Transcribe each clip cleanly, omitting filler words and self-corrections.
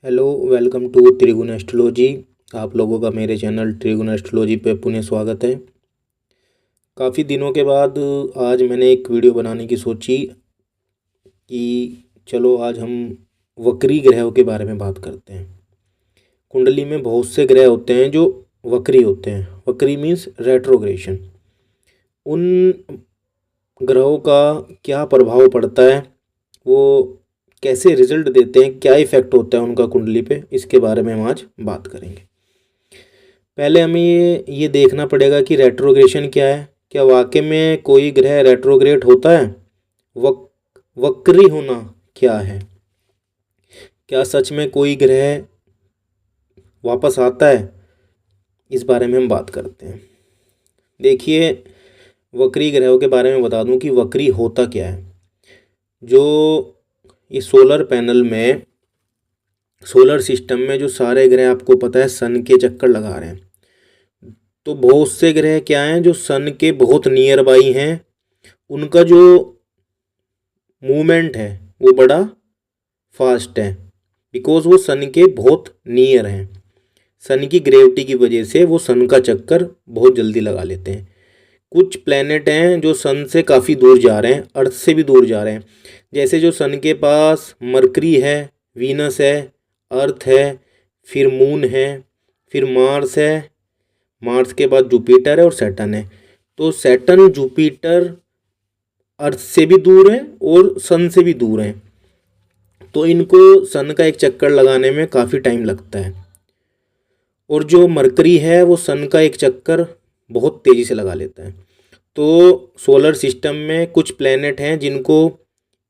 Hello, welcome to त्रिगुण astrology. आप लोगों का मेरे चैनल त्रिगुण एस्ट्रोलॉजी पे पुनः स्वागत है। काफ़ी दिनों के बाद आज मैंने एक वीडियो बनाने की सोची कि चलो आज हम वक्री ग्रहों के बारे में बात करते हैं। कुंडली में बहुत से ग्रह होते हैं जो वक्री होते हैं। वक्री मीन्स रेट्रोग्रेशन। उन ग्रहों का क्या प्रभाव पड़ता है, वो कैसे रिजल्ट देते हैं, क्या इफ़ेक्ट होता है उनका कुंडली पे, इसके बारे में हम आज बात करेंगे। पहले हमें ये देखना पड़ेगा कि रेट्रोग्रेशन क्या है। क्या वाकई में कोई ग्रह रेट्रोग्रेट होता है? वक वक्री होना क्या है? क्या सच में कोई ग्रह वापस आता है? इस बारे में हम बात करते हैं। देखिए, वक्री ग्रहों के बारे में बता दूं कि वक्री होता क्या है। जो इस सोलर पैनल में, सोलर सिस्टम में जो सारे ग्रह आपको पता है सन के चक्कर लगा रहे हैं, तो बहुत से ग्रह क्या हैं जो सन के बहुत नियर बाई हैं। उनका जो मूवमेंट है वो बड़ा फास्ट है, बिकॉज वो सन के बहुत नियर हैं। सन की ग्रेविटी की वजह से वो सन का चक्कर बहुत जल्दी लगा लेते हैं। कुछ प्लैनेट हैं जो सन से काफ़ी दूर जा रहे हैं, अर्थ से भी दूर जा रहे हैं। जैसे जो सन के पास मरकरी है, वीनस है, अर्थ है, फिर मून है, फिर मार्स है, मार्स के बाद जुपिटर है और सैटर्न है। तो सैटर्न, जुपिटर अर्थ से भी दूर है और सन से भी दूर हैं, तो इनको सन का एक चक्कर लगाने में काफ़ी टाइम लगता है। और जो मरकरी है वो सन का एक चक्कर बहुत तेज़ी से लगा लेता है। तो सोलर सिस्टम में कुछ प्लैनेट हैं जिनको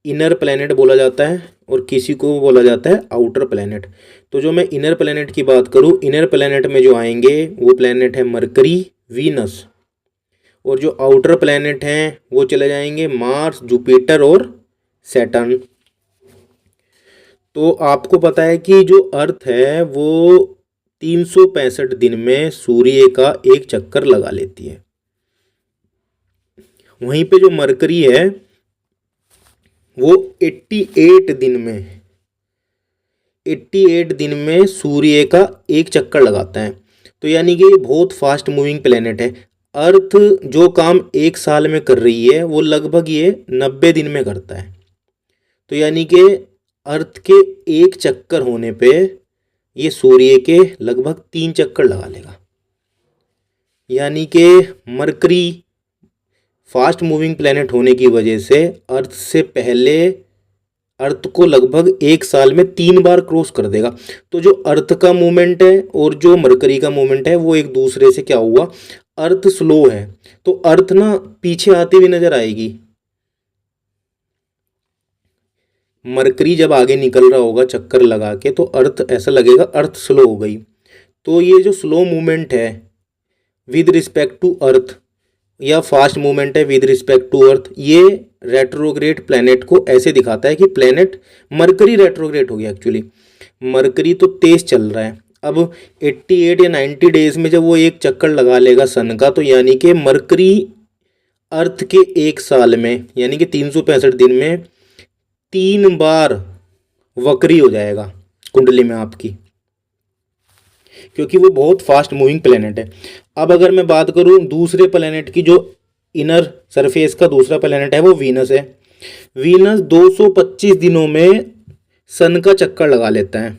इनर प्लैनेट बोला जाता है और किसी को बोला जाता है आउटर प्लैनेट। तो जो मैं इनर प्लैनेट की बात करूँ, इनर प्लैनेट में जो आएंगे वो प्लैनेट है मरकरी, वीनस। और जो आउटर प्लैनेट हैं वो चले जाएंगे मार्स, जुपिटर और सैटर्न। तो आपको पता है कि जो अर्थ है वो 365 दिन में सूर्य का एक चक्कर लगा लेती है। वहीं पे जो मरकरी है वो 88 दिन में सूर्य का एक चक्कर लगाता है। तो यानी कि ये बहुत फास्ट मूविंग प्लेनेट है। अर्थ जो काम एक साल में कर रही है वो लगभग ये 90 दिन में करता है। तो यानी कि अर्थ के एक चक्कर होने पे ये सूर्य के लगभग 3 चक्कर लगा लेगा। यानी कि मरकरी फास्ट मूविंग प्लेनेट होने की वजह से अर्थ से पहले अर्थ को लगभग एक साल में 3 बार क्रॉस कर देगा। तो जो अर्थ का मूवमेंट है और जो मरकरी का मूवमेंट है वो एक दूसरे से क्या हुआ, अर्थ स्लो है तो अर्थ ना पीछे आती हुई नजर आएगी। मरकरी जब आगे निकल रहा होगा चक्कर लगा के तो अर्थ ऐसा लगेगा अर्थ स्लो हो गई। तो ये जो स्लो मूवमेंट है विद रिस्पेक्ट टू अर्थ या फास्ट मूवमेंट है विद रिस्पेक्ट टू अर्थ, ये रेट्रोग्रेड प्लैनेट को ऐसे दिखाता है कि प्लैनेट मरकरी रेट्रोग्रेड हो गया। एक्चुअली मरकरी तो तेज चल रहा है। अब 88 या 90 डेज में जब वो एक चक्कर लगा लेगा सन का, तो यानी कि मरकरी अर्थ के एक साल में यानी कि 365 दिन में 3 बार वक्री हो जाएगा कुंडली में आपकी, क्योंकि वो बहुत फास्ट मूविंग प्लेनेट है। अब अगर मैं बात करूं दूसरे प्लेनेट की, जो इनर सरफेस का दूसरा प्लेनेट है वो वीनस है। वीनस 225 दिनों में सन का चक्कर लगा लेता है।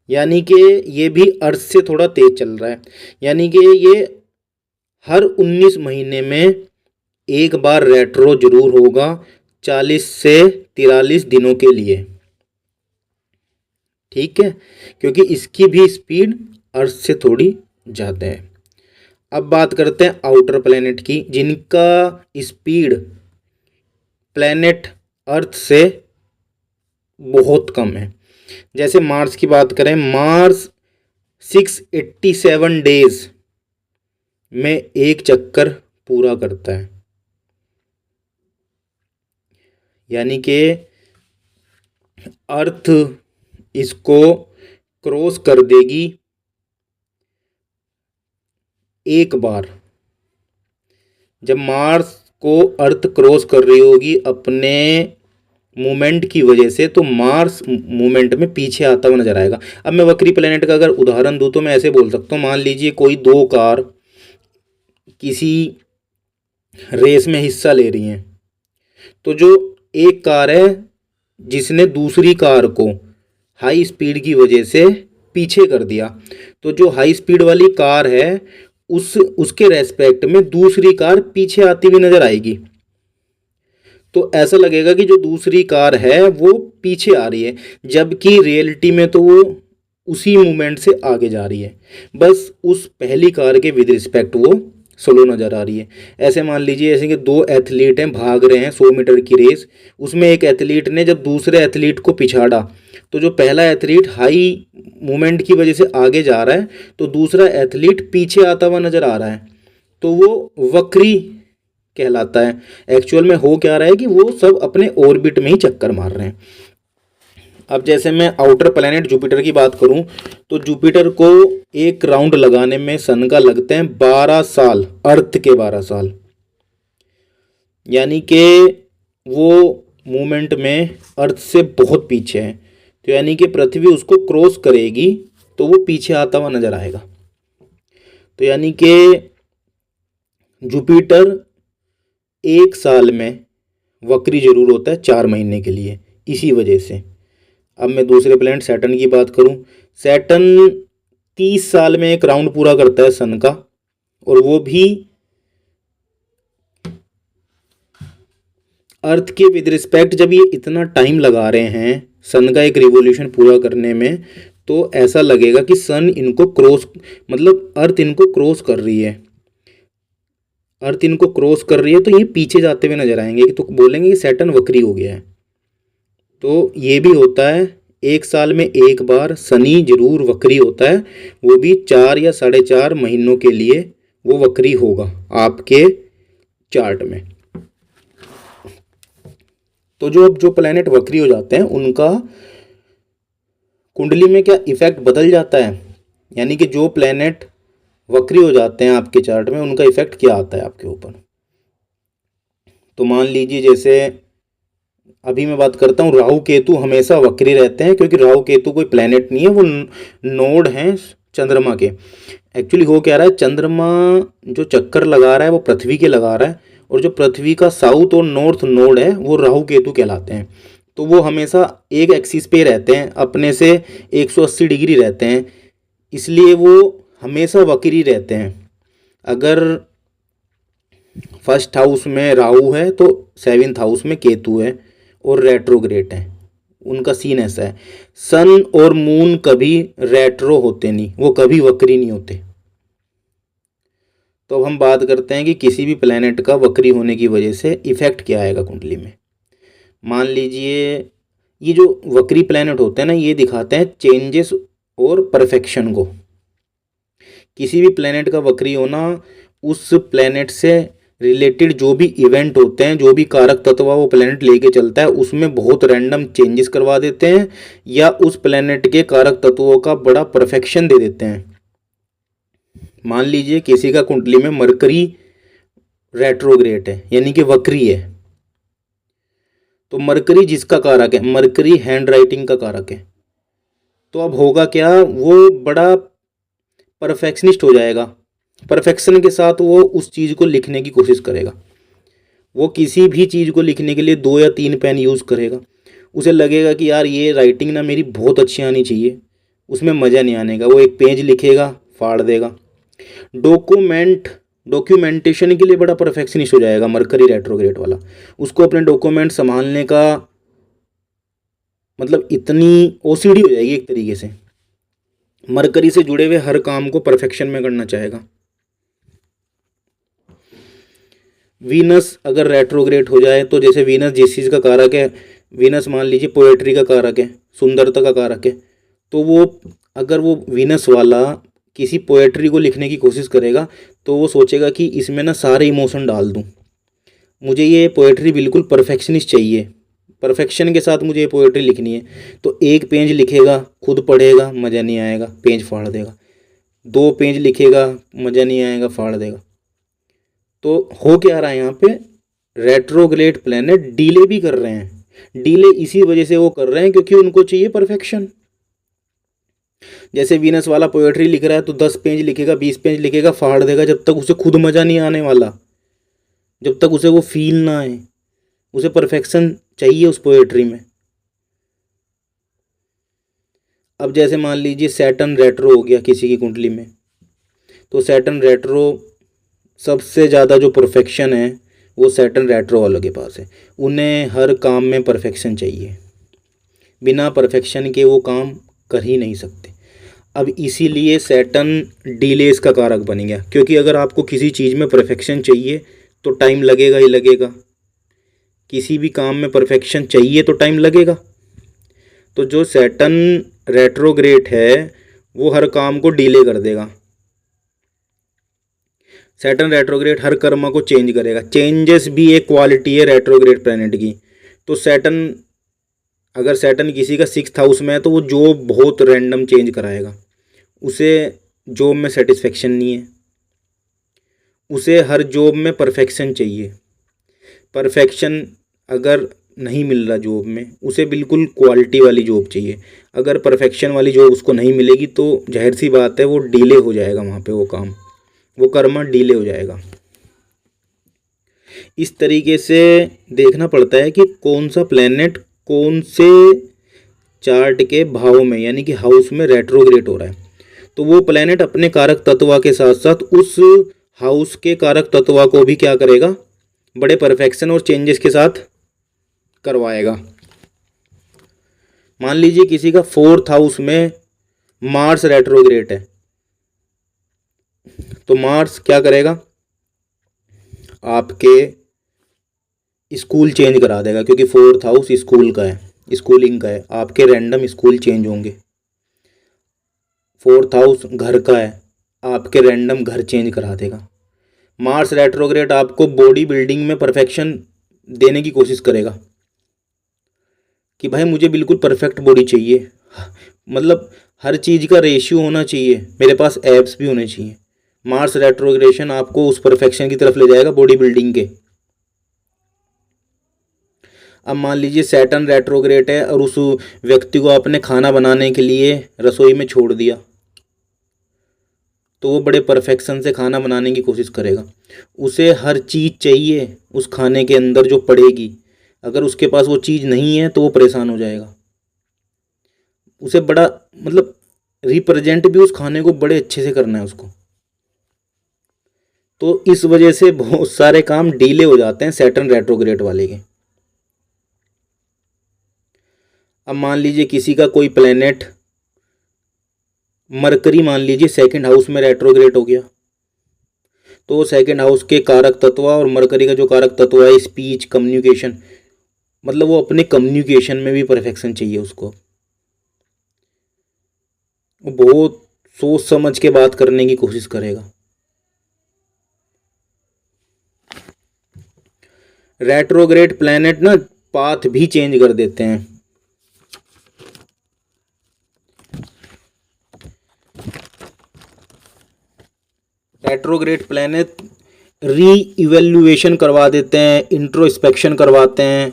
यानी कि ये भी अर्थ से थोड़ा तेज चल रहा है। यानी कि ये हर 19 महीने में एक बार रेट्रो जरूर होगा, 40 से 43 दिनों के लिए। ठीक है, क्योंकि इसकी भी स्पीड अर्थ से थोड़ी ज़्यादा है। अब बात करते हैं आउटर प्लैनेट की, जिनका स्पीड प्लैनेट अर्थ से बहुत कम है। जैसे मार्स की बात करें, मार्स 687 डेज में एक चक्कर पूरा करता है। यानी कि अर्थ इसको क्रॉस कर देगी एक बार। जब मार्स को अर्थ क्रॉस कर रही होगी अपने मूवमेंट की वजह से तो मार्स मूवमेंट में पीछे आता हुआ नजर आएगा। अब मैं वक्री प्लेनेट का अगर उदाहरण दूं तो मैं ऐसे बोल सकता हूँ, मान लीजिए कोई दो कार किसी रेस में हिस्सा ले रही हैं, तो जो एक कार है जिसने दूसरी कार को हाई स्पीड की वजह से पीछे कर दिया, तो जो हाई स्पीड वाली कार है उसके रेस्पेक्ट में दूसरी कार पीछे आती हुई नजर आएगी। तो ऐसा लगेगा कि जो दूसरी कार है वो पीछे आ रही है, जबकि रियलिटी में तो वो उसी मूवमेंट से आगे जा रही है, बस उस पहली कार के विद रिस्पेक्ट वो स्लो नज़र आ रही है। ऐसे मान लीजिए जैसे कि दो एथलीट हैं, भाग रहे हैं 100 मीटर की रेस, उसमें एक एथलीट ने जब दूसरे एथलीट को पिछाड़ा, तो जो पहला एथलीट हाई मूवमेंट की वजह से आगे जा रहा है, तो दूसरा एथलीट पीछे आता हुआ नज़र आ रहा है, तो वो वक्री कहलाता है। एक्चुअल में हो क्या रहा है कि वो सब अपने ऑर्बिट में ही चक्कर मार रहे हैं। अब जैसे मैं आउटर प्लैनेट जुपिटर की बात करूं, तो जुपिटर को एक राउंड लगाने में सन का लगते हैं 12 साल, अर्थ के 12 साल, यानी कि वो मूवमेंट में अर्थ से बहुत पीछे है। तो यानी कि पृथ्वी उसको क्रॉस करेगी तो वो पीछे आता हुआ नजर आएगा। तो यानी कि जुपिटर एक साल में वक्री जरूर होता है 4 महीने के लिए, इसी वजह से। अब मैं दूसरे प्लैनेट सैटर्न की बात करूं, सैटर्न 30 साल में एक राउंड पूरा करता है सन का, और वो भी अर्थ के विद रिस्पेक्ट। जब ये इतना टाइम लगा रहे हैं सन का एक रिवोल्यूशन पूरा करने में, तो ऐसा लगेगा कि सन इनको क्रॉस, मतलब अर्थ इनको क्रॉस कर रही है, अर्थ इनको क्रॉस कर रही है, तो ये पीछे जाते हुए नजर आएंगे, तो बोलेंगे कि सैटर्न वक्री हो गया है। तो ये भी होता है, एक साल में एक बार शनि जरूर वक्री होता है, वो भी 4 या 4.5 महीनों के लिए वो वक्री होगा आपके चार्ट में। तो जो प्लैनेट वक्री हो जाते हैं उनका कुंडली में क्या इफेक्ट बदल जाता है, यानी कि जो प्लैनेट वक्री हो जाते हैं आपके चार्ट में उनका इफेक्ट क्या आता है आपके ऊपर। तो मान लीजिए जैसे अभी मैं बात करता हूँ, राहु केतु हमेशा वक्री रहते हैं, क्योंकि राहु केतु कोई प्लैनेट नहीं है, वो नोड हैं चंद्रमा के। एक्चुअली हो क्या रहा है, चंद्रमा जो चक्कर लगा रहा है वो पृथ्वी के लगा रहा है, और जो पृथ्वी का साउथ और नॉर्थ नोड है वो राहु केतु कहलाते हैं। तो वो हमेशा एक एक्सिस पे रहते हैं, अपने से 180 डिग्री रहते हैं, इसलिए वो हमेशा वक्री रहते हैं। अगर फर्स्ट हाउस में राहु है तो 7th हाउस में केतु है और रेट्रोग्रेड है, उनका सीन ऐसा है। सन और मून कभी रेट्रो होते नहीं, वो कभी वक्री नहीं होते। तो अब हम बात करते हैं कि किसी भी प्लैनेट का वक्री होने की वजह से इफेक्ट क्या आएगा कुंडली में। मान लीजिए ये जो वक्री प्लैनेट होते हैं ना, ये दिखाते हैं चेंजेस और परफेक्शन को। किसी भी प्लैनेट का वक्री होना उस प्लैनेट से रिलेटेड जो भी इवेंट होते हैं, जो भी कारक तत्व वो प्लैनेट लेके चलता है, उसमें बहुत रैंडम चेंजेस करवा देते हैं, या उस प्लैनेट के कारक तत्वों का बड़ा परफेक्शन दे देते हैं। मान लीजिए किसी का कुंडली में मरकरी रेट्रोग्रेड है, यानी कि वक्री है, तो मरकरी जिसका कारक है, मरकरी हैंड राइटिंग का कारक है, तो अब होगा क्या, वो बड़ा परफेक्शनिस्ट हो जाएगा। परफेक्शन के साथ वो उस चीज़ को लिखने की कोशिश करेगा। वो किसी भी चीज़ को लिखने के लिए 2 या 3 पेन यूज़ करेगा। उसे लगेगा कि यार ये राइटिंग ना मेरी बहुत अच्छी आनी चाहिए, उसमें मज़ा नहीं आने का। वो एक पेज लिखेगा, फाड़ देगा। डॉक्यूमेंटेशन के लिए बड़ा परफेक्शनिस्ट हो जाएगा मरकरी रेट्रोग्रेड वाला। उसको अपने डॉक्यूमेंट संभालने का मतलब इतनी ओसीडी हो जाएगी एक तरीके से। मरकरी से जुड़े हुए हर काम को परफेक्शन में करना चाहेगा। वीनस अगर रेट्रोग्रेड हो जाए, तो जैसे वीनस जिस चीज़ का कारक है, वीनस मान लीजिए पोएट्री का कारक है, सुंदरता का कारक है, तो वो अगर वो वीनस वाला किसी पोएट्री को लिखने की कोशिश करेगा, तो वो सोचेगा कि इसमें ना सारे इमोशन डाल दूँ, मुझे ये पोएट्री बिल्कुल परफेक्शनिस्ट चाहिए, परफेक्शन के साथ मुझे ये पोएट्री लिखनी है। तो एक पेज लिखेगा, खुद पढ़ेगा, मज़ा नहीं आएगा, पेज फाड़ देगा। 2 पेज लिखेगा, मज़ा नहीं आएगा, फाड़ देगा। तो हो क्या रहा है यहाँ पे, रेट्रोग्रेड प्लैनेट डिले भी कर रहे हैं, डीले इसी वजह से वो कर रहे हैं क्योंकि उनको चाहिए परफेक्शन। जैसे वीनस वाला पोएट्री लिख रहा है तो 10 पेज लिखेगा, 20 पेज लिखेगा, फाड़ देगा जब तक उसे खुद मज़ा नहीं आने वाला, जब तक उसे वो फील ना आए। उसे परफेक्शन चाहिए उस पोएट्री में। अब जैसे मान लीजिए सैटर्न रेट्रो हो गया किसी की कुंडली में, तो सैटर्न रेट्रो सबसे ज़्यादा जो परफेक्शन है वो सैटर्न रेट्रो वालों के पास है। उन्हें हर काम में परफेक्शन चाहिए, बिना परफेक्शन के वो काम कर ही नहीं सकते। अब इसीलिए सैटर्न डिलेस का कारक बन गया, क्योंकि अगर आपको किसी चीज़ में परफेक्शन चाहिए तो टाइम लगेगा ही लगेगा। किसी भी काम में परफेक्शन चाहिए तो टाइम लगेगा। तो जो सैटर्न रेट्रोग्रेड है वो हर काम को डिले कर देगा। सैटर्न रेट्रोग्रेड हर कर्म को चेंज करेगा। चेंजेस भी एक क्वालिटी है रेट्रोग्रेड प्लैनेट की। तो सैटर्न, अगर सैटर्न किसी का 6th हाउस में है तो वो जॉब बहुत रैंडम चेंज कराएगा। उसे जॉब में सेटिस्फेक्शन नहीं है, उसे हर जॉब में परफेक्शन चाहिए। परफेक्शन अगर नहीं मिल रहा जॉब में, उसे बिल्कुल क्वालिटी वाली जॉब चाहिए। अगर परफेक्शन वाली जॉब उसको नहीं मिलेगी तो जाहिर सी बात है वो डिले हो जाएगा, वहाँ पे वो काम, वो कर्म डिले हो जाएगा। इस तरीके से देखना पड़ता है कि कौन सा प्लैनेट कौन से चार्ट के भाव में यानी कि हाउस में रेट्रोग्रेड हो रहा है। तो वो प्लैनेट अपने कारक तत्व के साथ साथ उस हाउस के कारक तत्व को भी क्या करेगा, बड़े परफेक्शन और चेंजेस के साथ करवाएगा। मान लीजिए किसी का 4th हाउस में मार्स रेट्रोग्रेड है, तो मार्स क्या करेगा, आपके स्कूल चेंज करा देगा, क्योंकि 4th हाउस स्कूल का है, स्कूलिंग का है। आपके रैंडम स्कूल चेंज होंगे। 4th हाउस घर का है, आपके रैंडम घर चेंज करा देगा। मार्स रेट्रोग्रेड आपको बॉडी बिल्डिंग में परफेक्शन देने की कोशिश करेगा कि भाई मुझे बिल्कुल परफेक्ट बॉडी चाहिए, मतलब हर चीज़ का रेशियो होना चाहिए, मेरे पास एब्स भी होने चाहिए। मार्स रेट्रोग्रेशन आपको उस परफेक्शन की तरफ ले जाएगा बॉडी बिल्डिंग के। अब मान लीजिए सैटर्न रेट्रोग्रेड है और उस व्यक्ति को आपने खाना बनाने के लिए रसोई में छोड़ दिया, तो वो बड़े परफेक्शन से खाना बनाने की कोशिश करेगा। उसे हर चीज़ चाहिए उस खाने के अंदर जो पड़ेगी। अगर उसके पास वो चीज़ नहीं है तो वो परेशान हो जाएगा। उसे बड़ा मतलब रिप्रेजेंट भी उस खाने को बड़े अच्छे से करना है उसको। तो इस वजह से बहुत सारे काम डिले हो जाते हैं सैटर्न रेट्रोग्रेड वाले के। अब मान लीजिए किसी का कोई प्लेनेट मरकरी मान लीजिए 2nd हाउस में रेट्रोग्रेड हो गया, तो 2nd हाउस के कारक तत्व और मरकरी का जो कारक तत्व है स्पीच, कम्युनिकेशन, मतलब वो अपने कम्युनिकेशन में भी परफेक्शन चाहिए उसको। वो बहुत सोच समझ के बात करने की कोशिश करेगा। रेट्रोग्रेड प्लैनेट ना पाथ भी चेंज कर देते हैं। रेट्रोग्रेड प्लैनेट री इवेल्युएशन करवा देते हैं, इंट्रोस्पेक्शन करवाते हैं।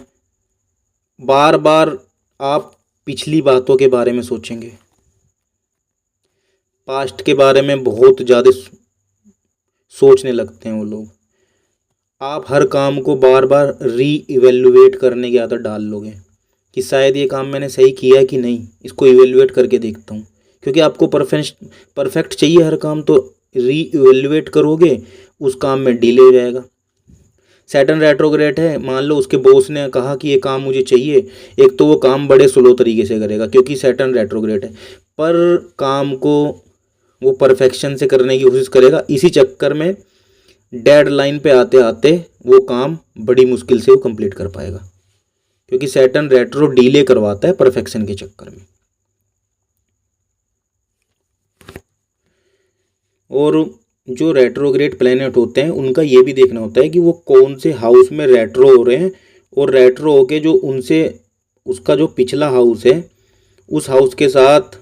बार बार आप पिछली बातों के बारे में सोचेंगे, पास्ट के बारे में बहुत ज़्यादा सोचने लगते हैं वो लोग। आप हर काम को बार बार री इवेल्युएट करने की आदत डाल लोगे कि शायद ये काम मैंने सही किया कि नहीं, इसको इवेल्युएट करके देखता हूँ। क्योंकि आपको परफेक्ट चाहिए हर काम, तो री इवेल्युएट करोगे उस काम में डिले हो जाएगा। सैटर्न रेट्रोग्रेड है, मान लो उसके बॉस ने कहा कि ये काम मुझे चाहिए, एक तो वो काम बड़े स्लो तरीके से करेगा क्योंकि सैटर्न रेट्रोग्रेड है, पर काम को वो परफेक्शन से करने की कोशिश करेगा। इसी चक्कर में डेडलाइन पे आते आते वो काम बड़ी मुश्किल से वो कंप्लीट कर पाएगा, क्योंकि सैटर्न रेट्रो डिले करवाता है परफेक्शन के चक्कर में। और जो रेट्रोग्रेड प्लैनेट होते हैं उनका ये भी देखना होता है कि वो कौन से हाउस में रेट्रो हो रहे हैं, और रेट्रो होके जो उनसे उसका जो पिछला हाउस है उस हाउस के साथ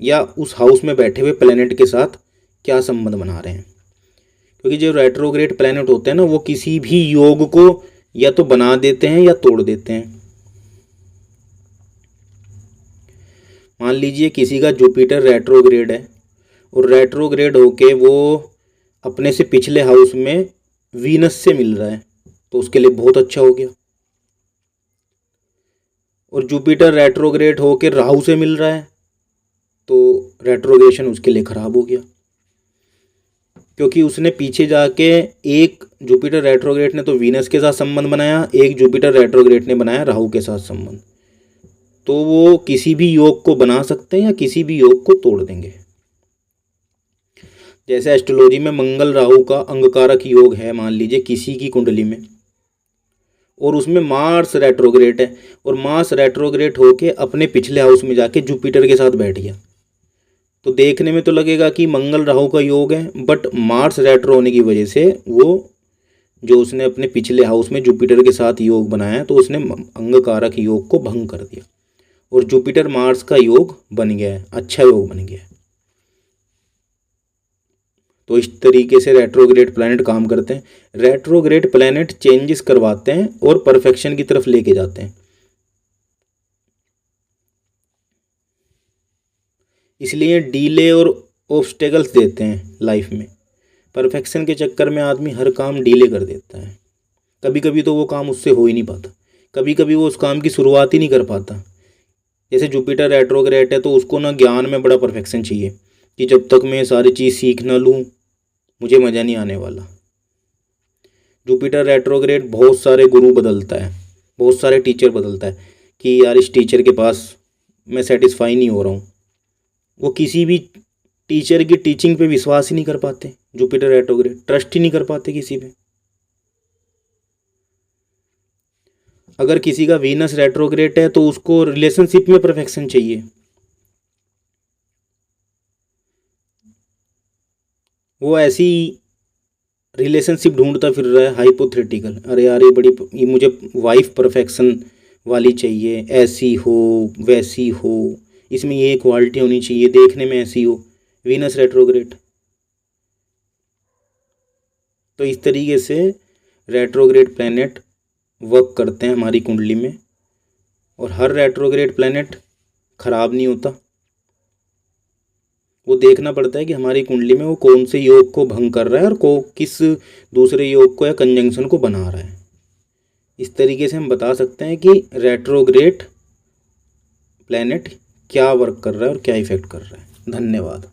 या उस हाउस में बैठे हुए प्लैनेट के साथ क्या संबंध बना रहे हैं। क्योंकि जो रेट्रोग्रेड प्लैनेट होते हैं ना वो किसी भी योग को या तो बना देते हैं या तोड़ देते हैं। मान लीजिए किसी का जुपिटर रेट्रोग्रेड है और रेट्रोग्रेड होके वो अपने से पिछले हाउस में वीनस से मिल रहा है, तो उसके लिए बहुत अच्छा हो गया। और जुपिटर रेट्रोग्रेड होके राहु से मिल रहा है तो रेट्रोग्रेशन उसके लिए खराब हो गया, क्योंकि उसने पीछे जाके एक जुपिटर रेट्रोग्रेड ने तो वीनस के साथ संबंध बनाया, एक जुपिटर रेट्रोग्रेड ने बनाया राहु के साथ संबंध। तो वो किसी भी योग को बना सकते हैं या किसी भी योग को तोड़ देंगे। जैसे एस्ट्रोलॉजी में मंगल राहु का अंगकारक योग है, मान लीजिए किसी की कुंडली में, और उसमें मार्स रेट्रोग्रेड है और मार्स रेट्रोग्रेड होके अपने पिछले हाउस में जाके जुपिटर के साथ बैठ गया, तो देखने में तो लगेगा कि मंगल राहु का योग है, बट मार्स रेट्रो होने की वजह से वो जो उसने अपने पिछले हाउस में जुपिटर के साथ योग बनाया है तो उसने अंगकारक योग को भंग कर दिया और जुपिटर मार्स का योग बन गया है, अच्छा योग बन गया है। तो इस तरीके से रेट्रोग्रेड प्लैनेट काम करते हैं। रेट्रोग्रेड प्लैनेट चेंजेस करवाते हैं और परफेक्शन की तरफ लेके जाते हैं। इसलिए डीले और ऑब्स्टेकल्स देते हैं लाइफ में। परफेक्शन के चक्कर में आदमी हर काम डीले कर देता है, कभी कभी तो वो काम उससे हो ही नहीं पाता, कभी कभी वो उस काम की शुरुआत ही नहीं कर पाता। जैसे जुपिटर रेट्रोग्रेड है तो उसको ना ज्ञान में बड़ा परफेक्शन चाहिए कि जब तक मैं सारी चीज़ सीख ना लूँ मुझे मज़ा नहीं आने वाला। जुपिटर रेट्रोग्रेड बहुत सारे गुरु बदलता है, बहुत सारे टीचर बदलता है कि यार इस टीचर के पास मैं सेटिस्फाई नहीं हो रहा हूँ। वो किसी भी टीचर की टीचिंग पे विश्वास ही नहीं कर पाते, जुपिटर रेट्रोग्रेड ट्रस्ट ही नहीं कर पाते किसी पे। अगर किसी का वीनस रेट्रोग्रेड है तो उसको रिलेशनशिप में परफेक्शन चाहिए, वो ऐसी रिलेशनशिप ढूंढता फिर रहा है हाइपोथेटिकल, अरे यार ये मुझे वाइफ परफेक्शन वाली चाहिए, ऐसी हो वैसी हो, इसमें ये क्वालिटी होनी चाहिए, देखने में ऐसी हो, वीनस रेट्रोग्रेड। तो इस तरीके से रेट्रोग्रेड प्लैनेट वर्क करते हैं हमारी कुंडली में, और हर रेट्रोग्रेड प्लैनेट खराब नहीं होता। वो देखना पड़ता है कि हमारी कुंडली में वो कौन से योग को भंग कर रहा है और किस दूसरे योग को या कंजंक्शन को बना रहा है। इस तरीके से हम बता सकते हैं कि रेट्रोग्रेड प्लैनेट क्या वर्क कर रहा है और क्या इफेक्ट कर रहा है। धन्यवाद।